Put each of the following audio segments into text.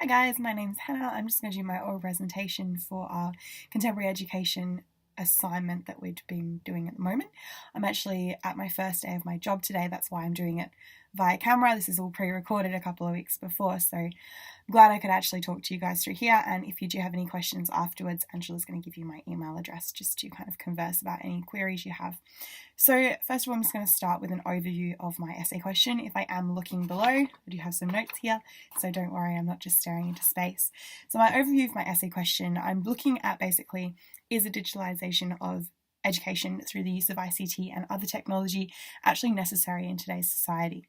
Hi guys, my name's Hannah. I'm just going to do my oral presentation for our contemporary education assignment that we've been doing at the moment. I'm actually at my first day of my job today, that's why I'm doing it via camera. This is all pre-recorded a couple of weeks before, so I'm glad I could actually talk to you guys through here, and if you do have any questions afterwards, Angela's going to give you my email address just to kind of converse about any queries you have. So first of all, I'm just going to start with an overview of my essay question. If I am looking below, I do have some notes here, so don't worry, I'm not just staring into space. So my overview of my essay question, I'm looking at basically, is the digitalization of education through the use of ICT and other technology actually necessary in today's society?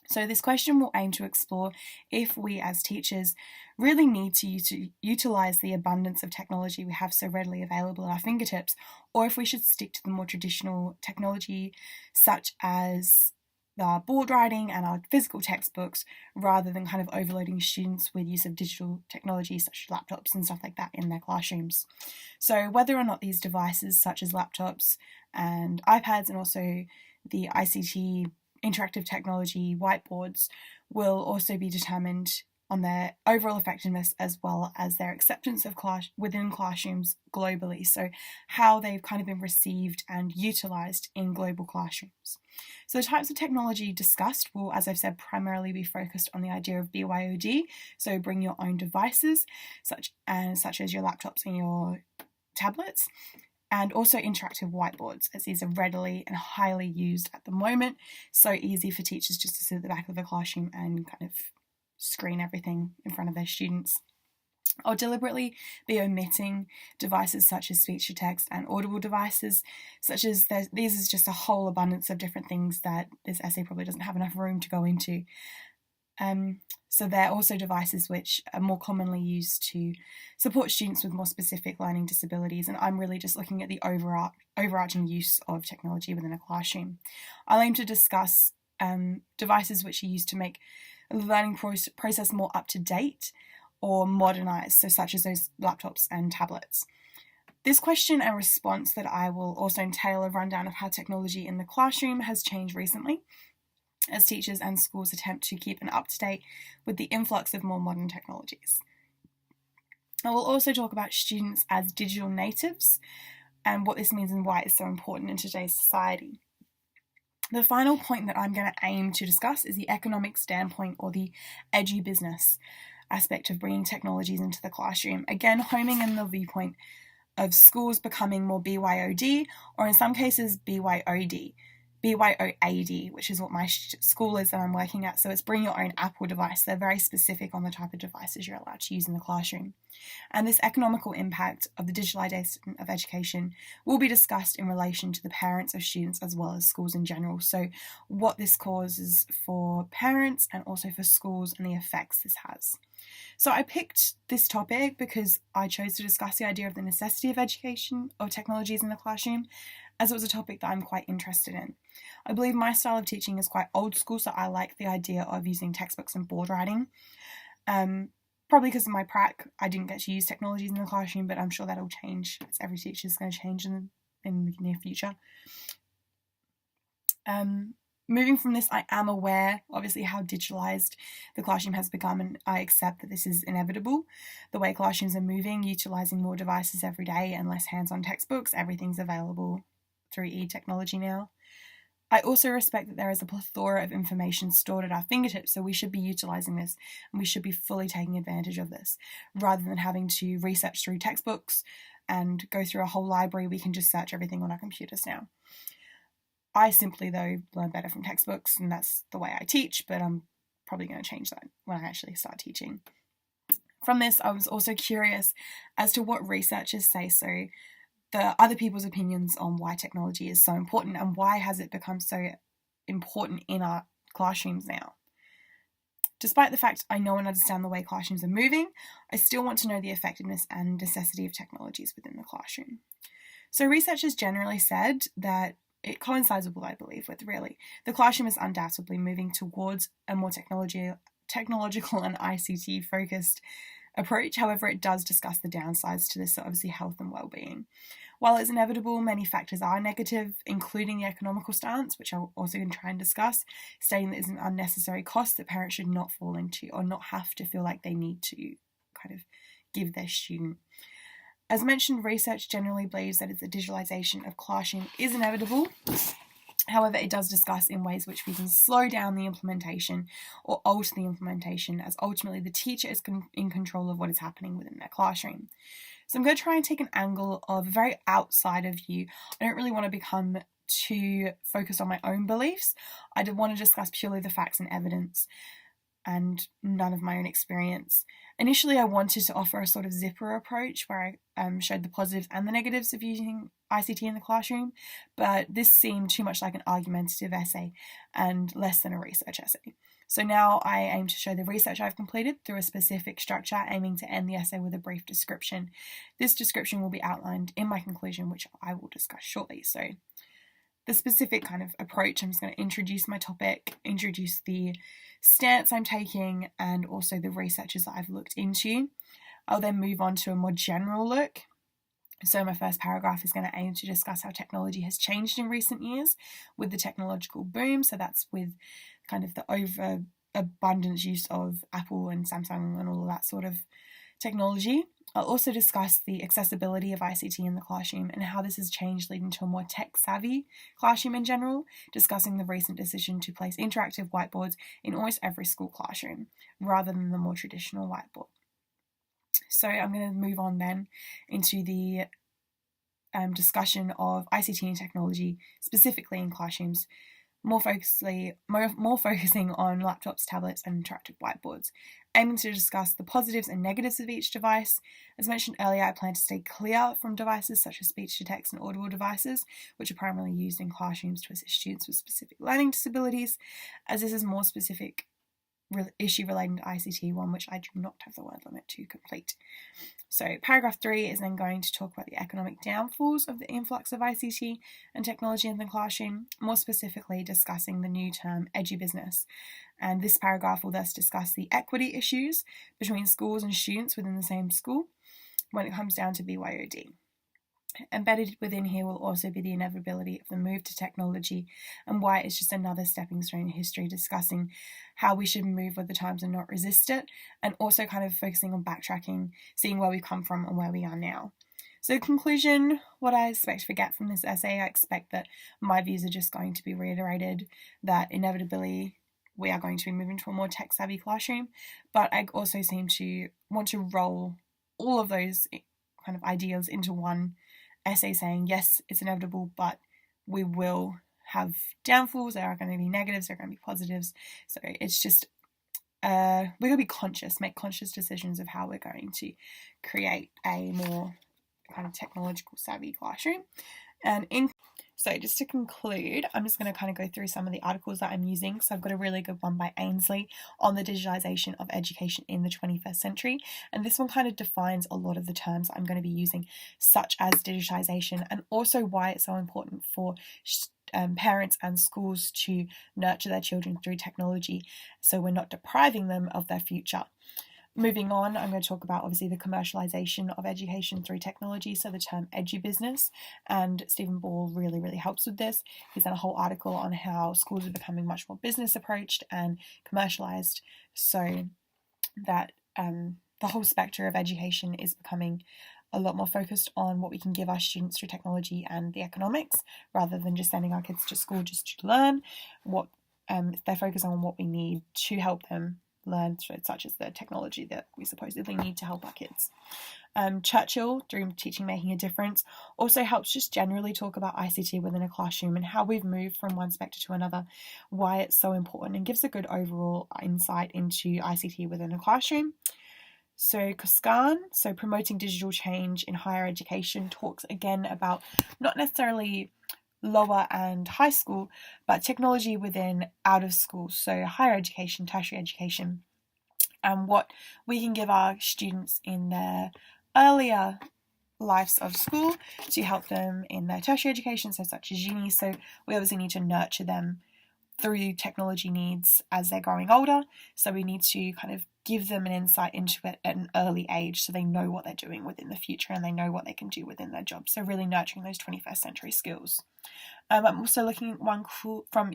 So this question will aim to explore if we as teachers really need to utilise the abundance of technology we have so readily available at our fingertips, or if we should stick to the more traditional technology such as the board writing and our physical textbooks, rather than kind of overloading students with use of digital technology such as laptops and stuff like that in their classrooms. So whether or not these devices such as laptops and iPads and also the ICT interactive technology whiteboards will also be determined on their overall effectiveness as well as their acceptance of within classrooms globally, so how they've kind of been received and utilised in global classrooms. So the types of technology discussed will, as I've said, primarily be focused on the idea of BYOD, so bring your own devices such as your laptops and your tablets, and also interactive whiteboards, as these are readily and highly used at the moment. So easy for teachers just to sit at the back of the classroom and kind of screen everything in front of their students. I'll deliberately be omitting devices such as speech-to-text and audible devices, such as these is just a whole abundance of different things that this essay probably doesn't have enough room to go into. So they're also devices which are more commonly used to support students with more specific learning disabilities, and I'm really just looking at the overarching use of technology within a classroom. I'll aim to discuss devices which are used to make the learning process more up-to-date or modernised, so such as those laptops and tablets. This question and response that I will also entail a rundown of how technology in the classroom has changed recently, as teachers and schools attempt to keep up-to-date with the influx of more modern technologies. I will also talk about students as digital natives and what this means and why it's so important in today's society. The final point that I'm going to aim to discuss is the economic standpoint, or the edu-business aspect of bringing technologies into the classroom, again homing in the viewpoint of schools becoming more BYOD, or in some cases BYOD, which is what my school is that I'm working at. So it's bring your own Apple device. They're very specific on the type of devices you're allowed to use in the classroom. And this economical impact of the digitalization of education will be discussed in relation to the parents of students as well as schools in general. So what this causes for parents and also for schools and the effects this has. So I picked this topic because I chose to discuss the idea of the necessity of education of technologies in the classroom, as it was a topic that I'm quite interested in. I believe my style of teaching is quite old school, so I like the idea of using textbooks and board writing. Probably because of my prac, I didn't get to use technologies in the classroom, but I'm sure that'll change, as every teacher is going to change in the near future. Moving from this, I am aware, obviously, how digitalised the classroom has become, and I accept that this is inevitable. The way classrooms are moving, utilising more devices every day and less hands-on textbooks, everything's available through e-technology now. I also respect that there is a plethora of information stored at our fingertips, so we should be utilising this and we should be fully taking advantage of this. Rather than having to research through textbooks and go through a whole library, we can just search everything on our computers now. I simply, though, learn better from textbooks, and that's the way I teach, but I'm probably going to change that when I actually start teaching. From this, I was also curious as to what researchers say, so the other people's opinions on why technology is so important and why has it become so important in our classrooms now. Despite the fact I know and understand the way classrooms are moving, I still want to know the effectiveness and necessity of technologies within the classroom. So researchers generally said that it coincides with what I believe with, really. The classroom is undoubtedly moving towards a more technological and ICT-focused approach. However, it does discuss the downsides to this, so obviously health and well-being. While it's inevitable, many factors are negative, including the economical stance, which I'm also going to try and discuss, stating that it's an unnecessary cost that parents should not fall into or not have to feel like they need to kind of give their student. As mentioned, research generally believes that the digitalization of classroom is inevitable. However, it does discuss in ways which we can slow down the implementation or alter the implementation, as ultimately the teacher is in control of what is happening within their classroom. So I'm going to try and take an angle of a very outsider view. I don't really want to become too focused on my own beliefs. I want to discuss purely the facts and evidence and none of my own experience. Initially, I wanted to offer a sort of zipper approach where I showed the positives and the negatives of using ICT in the classroom, but this seemed too much like an argumentative essay and less than a research essay. So now I aim to show the research I've completed through a specific structure, aiming to end the essay with a brief description. This description will be outlined in my conclusion, which I will discuss shortly. So the specific kind of approach, I'm just going to introduce my topic, introduce the stance I'm taking, and also the researchers that I've looked into. I'll then move on to a more general look. So my first paragraph is going to aim to discuss how technology has changed in recent years with the technological boom. So that's with kind of the overabundance use of Apple and Samsung and all of that sort of technology. I'll also discuss the accessibility of ICT in the classroom and how this has changed, leading to a more tech-savvy classroom in general, discussing the recent decision to place interactive whiteboards in almost every school classroom, rather than the more traditional whiteboard. So I'm going to move on then into the discussion of ICT and technology, specifically in classrooms, more focusing on laptops, tablets, and interactive whiteboards, aiming to discuss the positives and negatives of each device. As mentioned earlier, I plan to stay clear from devices such as speech-to-text and audible devices, which are primarily used in classrooms to assist students with specific learning disabilities, as this is more specific issue relating to ICT, one which I do not have the word limit to complete. So paragraph 3 is then going to talk about the economic downfalls of the influx of ICT and technology in the classroom, more specifically discussing the new term edubusiness. And this paragraph will thus discuss the equity issues between schools and students within the same school when it comes down to BYOD. Embedded within here will also be the inevitability of the move to technology and why it's just another stepping stone in history, discussing how we should move with the times and not resist it, and also kind of focusing on backtracking, seeing where we've come from and where we are now. So conclusion, what I expect to get from this essay, I expect that my views are just going to be reiterated, that inevitably we are going to be moving to a more tech-savvy classroom, but I also seem to want to roll all of those kind of ideas into one essay saying, yes, it's inevitable, but we will have downfalls, there are going to be negatives, there are going to be positives. So it's just, we're going to be conscious, make conscious decisions of how we're going to create a more kind of technological savvy classroom. And so just to conclude, I'm just going to kind of go through some of the articles that I'm using. So I've got a really good one by Ainsley on the digitalization of education in the 21st century. And this one kind of defines a lot of the terms I'm going to be using, such as digitization, and also why it's so important for parents and schools to nurture their children through technology, so we're not depriving them of their future. Moving on, I'm going to talk about obviously the commercialization of education through technology, so the term edubusiness, and Stephen Ball really helps with this. He's done a whole article on how schools are becoming much more business approached and commercialized, so that the whole spectrum of education is becoming a lot more focused on what we can give our students through technology and the economics, rather than just sending our kids to school just to learn. What they're focused on what we need to help them learn, such as the technology that we supposedly need to help our kids. Churchill, through Teaching Making a Difference, also helps just generally talk about ICT within a classroom and how we've moved from one spectre to another, why it's so important, and gives a good overall insight into ICT within a classroom. So Koskan, so Promoting Digital Change in Higher Education, talks again about not necessarily lower and high school, but technology within out of school, so higher education, tertiary education, and what we can give our students in their earlier lives of school to help them in their tertiary education, so such as uni. So we obviously need to nurture them through technology needs as they're growing older. So we need to kind of give them an insight into it at an early age so they know what they're doing within the future and they know what they can do within their job. So really nurturing those 21st century skills. I'm also looking at one from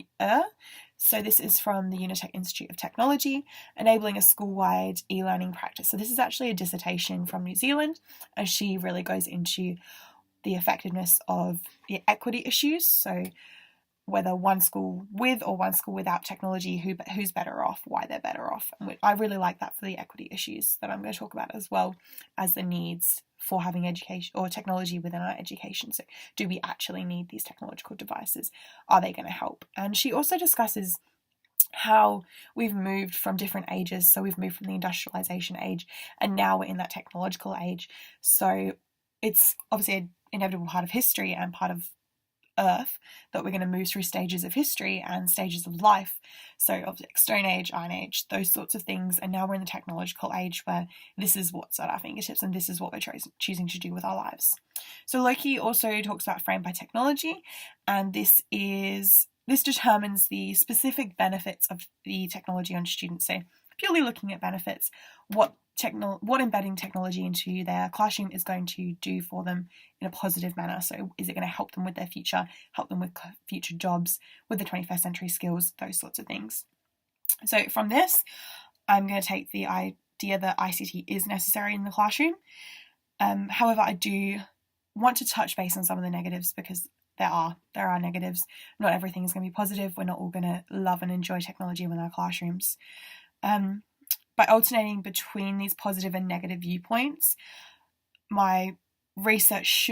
so this is from the Unitec Institute of Technology, enabling a school-wide e-learning practice. So this is actually a dissertation from New Zealand, and she really goes into the effectiveness of the equity issues. So whether one school with or one school without technology, who's better off, why they're better off. And I really like that for the equity issues that I'm going to talk about, as well as the needs for having education or technology within our education. So do we actually need these technological devices? Are they going to help? And she also discusses how we've moved from different ages. So we've moved from the industrialization age and now we're in that technological age. So it's obviously an inevitable part of history and part of Earth that we're going to move through stages of history and stages of life. So obviously Stone Age, Iron Age, those sorts of things. And now we're in the technological age where this is what's at our fingertips and this is what we're choosing to do with our lives. So Loki also talks about framed by technology, and this determines the specific benefits of the technology on students. So purely looking at benefits, what embedding technology into their classroom is going to do for them in a positive manner. So is it going to help them with their future, help them with future jobs, with the 21st century skills, those sorts of things. So from this, I'm going to take the idea that ICT is necessary in the classroom. However, I do want to touch base on some of the negatives, because there are negatives. Not everything is going to be positive. We're not all going to love and enjoy technology within our classrooms. By alternating between these positive and negative viewpoints, my research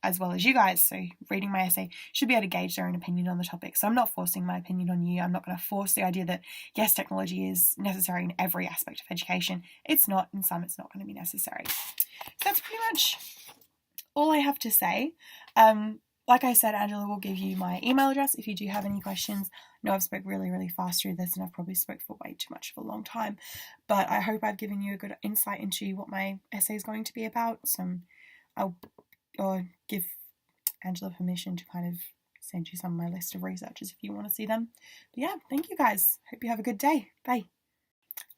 as well as you guys, so reading my essay, should be able to gauge their own opinion on the topic. So I'm not forcing my opinion on you. I'm not going to force the idea that yes, technology is necessary in every aspect of education. It's not. In some, it's not going to be necessary. So that's pretty much all I have to say. Like I said, Angela will give you my email address if you do have any questions. I know I've spoke really, really fast through this and I've probably spoke for way too much of a long time, but I hope I've given you a good insight into what my essay is going to be about. So I'll give Angela permission to kind of send you some of my list of researchers if you want to see them. But yeah, thank you guys. Hope you have a good day. Bye.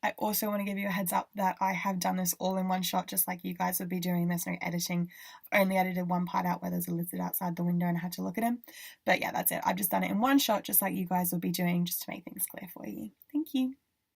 I also want to give you a heads up that I have done this all in one shot, just like you guys would be doing. There's no editing. I've only edited one part out where there's a lizard outside the window and I had to look at him. But yeah, that's it. I've just done it in one shot, just like you guys will be doing, just to make things clear for you. Thank you.